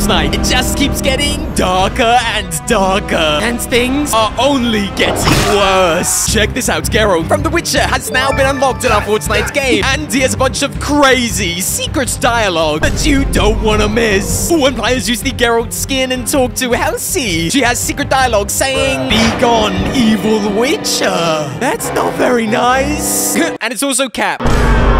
Fortnite, it just keeps getting darker and darker. And things are only getting worse. Check this out, Geralt from The Witcher has now been unlocked in our Fortnite game. And he has a bunch of crazy secret dialogue that you don't want to miss. When players use the Geralt skin and talk to Halsey, she has secret dialogue saying, "Be gone, evil Witcher." That's not very nice. And it's also Cap.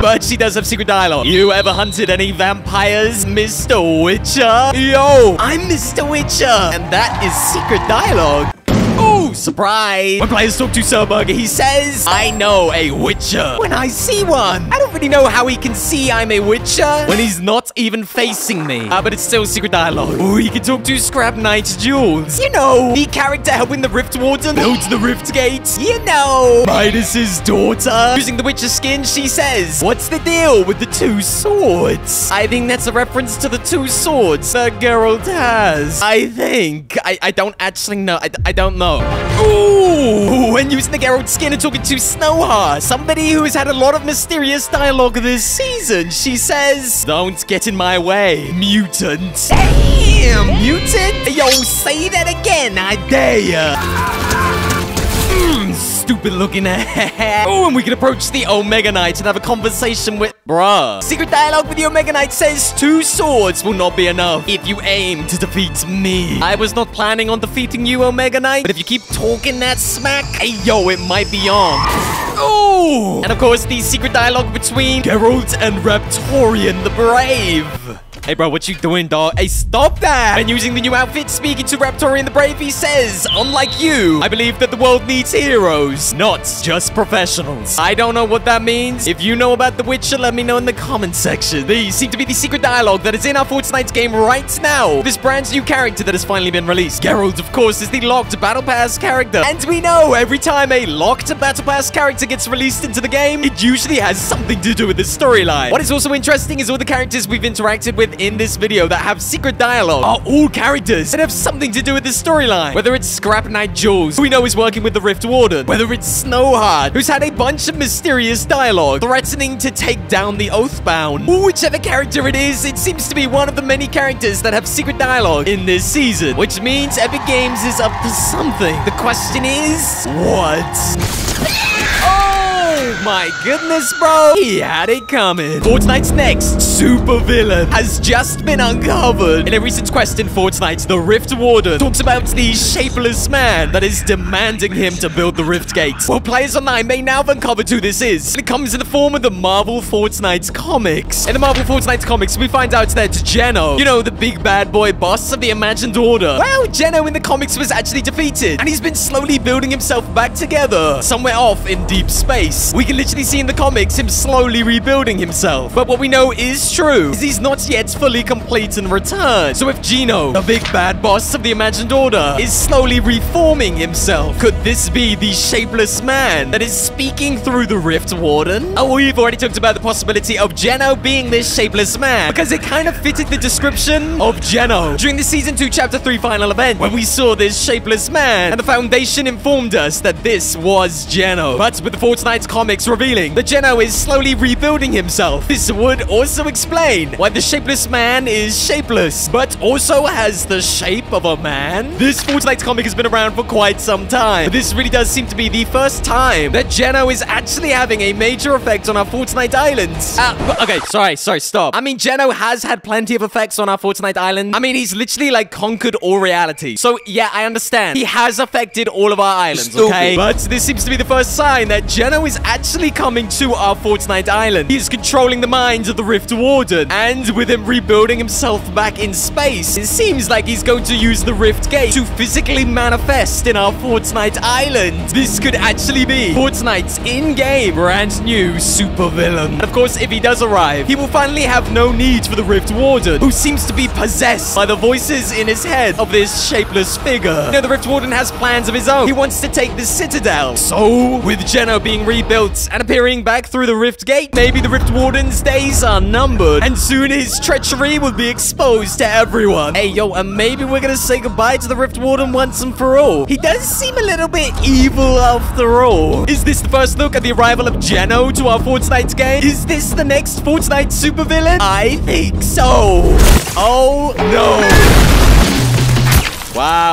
But she does have secret dialogue. You ever hunted any vampires, Mr. Witcher? Yo, I'm Mr. Witcher. And that is secret dialogue. Ooh, surprise. When players talk to Sir Burger, he says, "I know a Witcher when I see one." I don't really know how he can see I'm a Witcher when he's not even facing me. But it's still secret dialogue. Ooh, he can talk to Scrap Knight Jules. You know, the character helping the Rift Warden build the Rift Gates. You know, Midas's daughter. Using the Witcher skin, she says, "What's the deal with the two swords?" I think that's a reference to the two swords that Geralt has. I think. I don't actually know. I don't know. Ooh, and using the Geralt skin and talking to Snowheart, somebody who has had a lot of mysterious dialogue this season. She says, "Don't get in my way, mutant." Damn, mutant? Yo, say that again, I dare ya. Stupid looking ass. Oh, and we can approach the Omega Knight and have a conversation with... Bruh. Secret dialogue with the Omega Knight says, "Two swords will not be enough if you aim to defeat me." I was not planning on defeating you, Omega Knight, but if you keep talking that smack, hey, yo, it might be on. Oh! And of course, the secret dialogue between Geralt and Raptorian the Brave. Hey, bro, what you doing, dog? Hey, stop that! And using the new outfit, speaking to Raptorian the Brave, he says, "Unlike you, I believe that the world needs heroes, not just professionals." I don't know what that means. If you know about The Witcher, let me know in the comment section. These seem to be the secret dialogue that is in our Fortnite game right now. This brand new character that has finally been released. Geralt, of course, is the locked Battle Pass character. And we know every time a locked Battle Pass character gets released into the game, it usually has something to do with the storyline. What is also interesting is all the characters we've interacted with in this video that have secret dialogue are all characters that have something to do with the storyline. Whether it's Scrap Knight Jules, who we know is working with the Rift Warden. Whether it's Snowheart, who's had a bunch of mysterious dialogue threatening to take down the Oathbound. Or whichever character it is, it seems to be one of the many characters that have secret dialogue in this season. Which means Epic Games is up to something. The question is, what? Oh my goodness, bro. He had it coming. Fortnite's next supervillain has just been uncovered. In a recent quest in Fortnite, the Rift Warden talks about the shapeless man that is demanding him to build the Rift Gate. Well, players online may now have uncovered who this is. And it comes in the form of the Marvel Fortnite comics. In the Marvel Fortnite comics, we find out that Geno, you know, the big bad boy boss of the Imagined Order. Well, Geno in the comics was actually defeated. And he's been slowly building himself back together somewhere off in deep space. We can literally see in the comics him slowly rebuilding himself. But what we know is true is he's not yet fully complete and returned. So if Geno, the big bad boss of the Imagined Order, is slowly reforming himself, could this be the shapeless man that is speaking through the Rift Warden? Oh, we've already talked about the possibility of Geno being this shapeless man because it kind of fitted the description of Geno during the Season 2 Chapter 3 final event when we saw this shapeless man and the Foundation informed us that this was Geno. But with the Fortnite comics revealing that Geno is slowly rebuilding himself, this would also explain why the shapeless man is shapeless, but also has the shape of a man. This Fortnite comic has been around for quite some time, but this really does seem to be the first time that Geno is actually having a major effect on our Fortnite islands. Okay, sorry, stop. I mean, Geno has had plenty of effects on our Fortnite island. I mean, he's literally like conquered all reality. So yeah, I understand. He has affected all of our islands, okay? But this seems to be the first sign that Geno is actually coming to our Fortnite island. He is controlling the minds of the Rift Warden, and with him rebuilding himself back in space, it seems like he's going to use the Rift Gate to physically manifest in our Fortnite island. This could actually be Fortnite's in-game brand new supervillain. And of course, if he does arrive, he will finally have no need for the Rift Warden, who seems to be possessed by the voices in his head of this shapeless figure. You know, the Rift Warden has plans of his own. He wants to take the Citadel. So, with Geno being rebuilt and appearing back through the Rift Gate, maybe the Rift Warden's days are numbered, and soon his treachery will be exposed to everyone. Hey, yo, and maybe we're gonna say goodbye to the Rift Warden once and for all. He does seem a little bit evil after all. Is this the first look at the arrival of Geno to our Fortnite game? Is this the next Fortnite supervillain? I think so. Oh, no.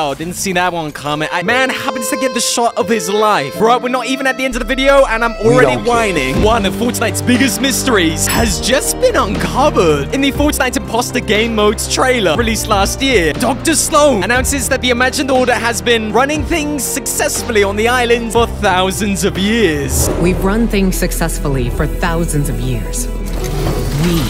Wow, didn't see that one coming. Man happens to get the shot of his life. Bro, we're not even at the end of the video, and I'm already whining. One of Fortnite's biggest mysteries has just been uncovered. In the Fortnite Imposter Game Modes trailer released last year, Dr. Sloan announces that the Imagined Order has been running things successfully on the island for thousands of years. We've run things successfully for thousands of years. We,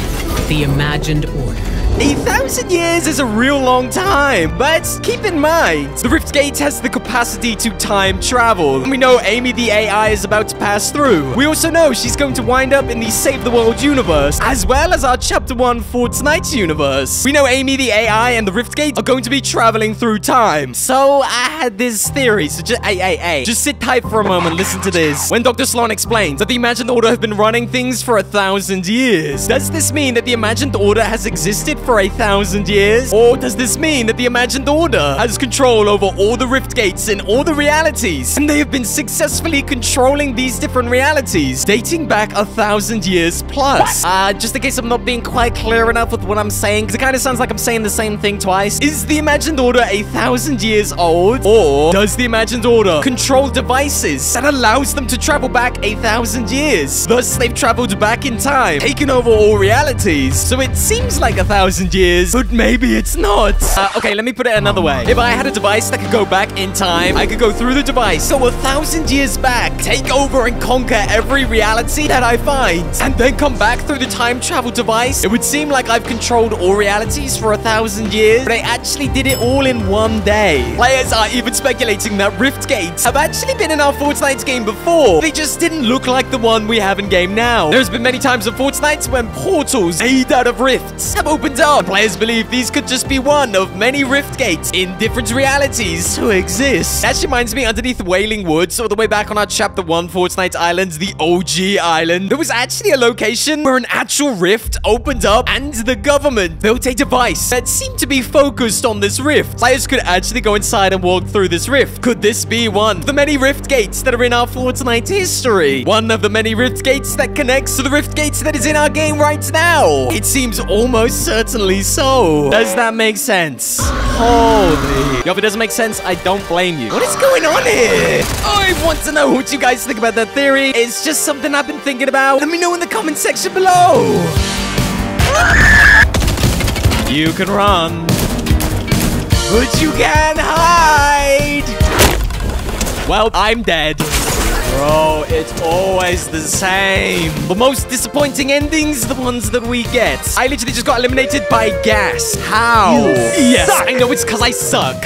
the Imagined Order. 1,000 years is a real long time, but keep in mind, the Rift Gate has the capacity to time travel, and we know Amy the AI is about to pass through. We also know she's going to wind up in the Save the World universe, as well as our Chapter 1 Fortnite universe. We know Amy the AI and the Rift Gate are going to be traveling through time. So I had this theory, so just sit tight for a moment, listen to this. When Dr. Sloan explains that the Imagined Order have been running things for 1,000 years, does this mean that the Imagined Order has existed for 1,000 years? Or does this mean that the Imagined Order has control over all the Rift Gates in all the realities, and they have been successfully controlling these different realities, dating back 1,000 years plus? Just in case I'm not being quite clear enough with what I'm saying, because it kind of sounds like I'm saying the same thing twice. Is the Imagined Order 1,000 years old? Or does the Imagined Order control devices that allows them to travel back 1,000 years? Thus, they've traveled back in time, taken over all realities. So it seems like 1,000 years, but maybe it's not. Okay, let me put it another way. If I had a device that could go back in time, I could go through the device, go 1,000 years back, take over and conquer every reality that I find, and then come back through the time travel device. It would seem like I've controlled all realities for 1,000 years, but I actually did it all in one day. Players are even speculating that Rift Gates have actually been in our Fortnite game before. They just didn't look like the one we have in game now. There's been many times in Fortnite when portals made out of rifts have opened up. Players believe these could just be one of many Rift Gates in different realities to exist. That reminds me, underneath Wailing Woods, all the way back on our Chapter 1 Fortnite Island, the OG island, there was actually a location where an actual rift opened up, and the government built a device that seemed to be focused on this rift. Players could actually go inside and walk through this rift. Could this be one of the many Rift Gates that are in our Fortnite history? One of the many Rift Gates that connects to the Rift Gates that is in our game right now? It seems almost certainly so. Does that make sense? Holy. Yo, if it doesn't make sense, I don't blame you. What is going on here? I want to know what you guys think about that theory. It's just something I've been thinking about. Let me know in the comment section below. You can run, but you can't hide. Well, I'm dead. Bro, it's always the same. The most disappointing endings, the ones that we get. I literally just got eliminated by gas. How? Yes, I know it's because I suck.